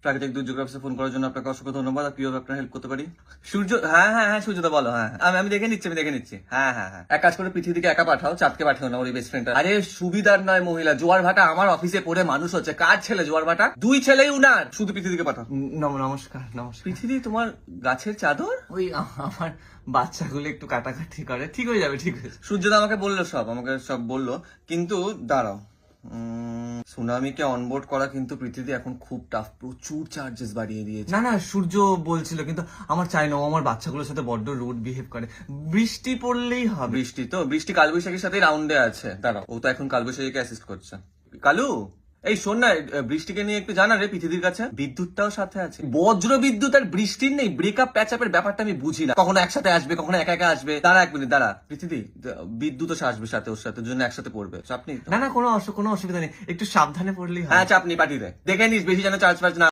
প্রাকৃতিক দুর্যোগ অফিসে ফোন করার জন্য আপনাকে অসংখ্য ধন্যবাদ। আর কিভাবে আপনার হেল্প করতে পারি? সূর্য, হ্যাঁ সূর্যদা বলো। হ্যাঁ, আমি দেখে নিচ্ছি। হ্যাঁ। এক কাজ করে পৃথিবীকে একা পাঠাও, চাঁদকে পাঠাও না, ওর বেস্ট ফ্রেন্ড। আরে সুবিধার নয় মহিলা, জোয়ার ভাটা আমার অফিসে পড়ে মানুষ হচ্ছে। কার ছেলে জোয়ার ভাটা? 2 ছেলেই উনার। শুধু পৃথিবীকে পাঠাও। নমস্কার। পৃথিবী তোমার গাছের চাদর? ওই আমার বাচ্চাগুলো একটু কাটাকাটি করে, ঠিক হয়ে যাবে। সূর্যদা আমাকে সব বললো, কিন্তু দাঁড়াও। সুনামিকে অনবোর্ড করা কিন্তু পৃথিবী এখন খুব টাফ, প্রচুর চার্জেস বাড়িয়ে দিয়েছে। না সূর্য বলছিল, কিন্তু আমার চাই না, ও আমার বাচ্চাগুলোর সাথে বড্ড রুড বিহেভ করে। বৃষ্টি পড়লেই হবে। বৃষ্টি কালবৈশাখীর সাথে রাউন্ডে আছে। দাঁড়াও, ও তো এখন কালবৈশাখীকে অ্যাসিস্ট করছে। কালু, এই শোন না, বৃষ্টিকে নিয়ে একটু জানা রে পৃথিবীর কাছে। বিদ্যুৎটাও সাথে আছে। বজ্র বিদ্যুৎ আর বৃষ্টির নেই ব্রেকআপ প্যাচআপের ব্যাপারটা আমি বুঝি না। কখনো একসাথে আসবে, কখনো একা আসবে। দাঁড়া 1 মিনিট, দাঁড়া। পৃথিবী, বিদ্যুৎও আসবে সাথে, ওর সাথে জন্য একসাথে পড়বে। চাপ নেই তো? না কোনো অসুবিধা নেই, একটু সাবধানে পড়লেই হয়। হ্যাঁ চাপ নেই, পাঠিয়ে দে। দেখে নিস বেশি যেন চার্জ ফার্জ না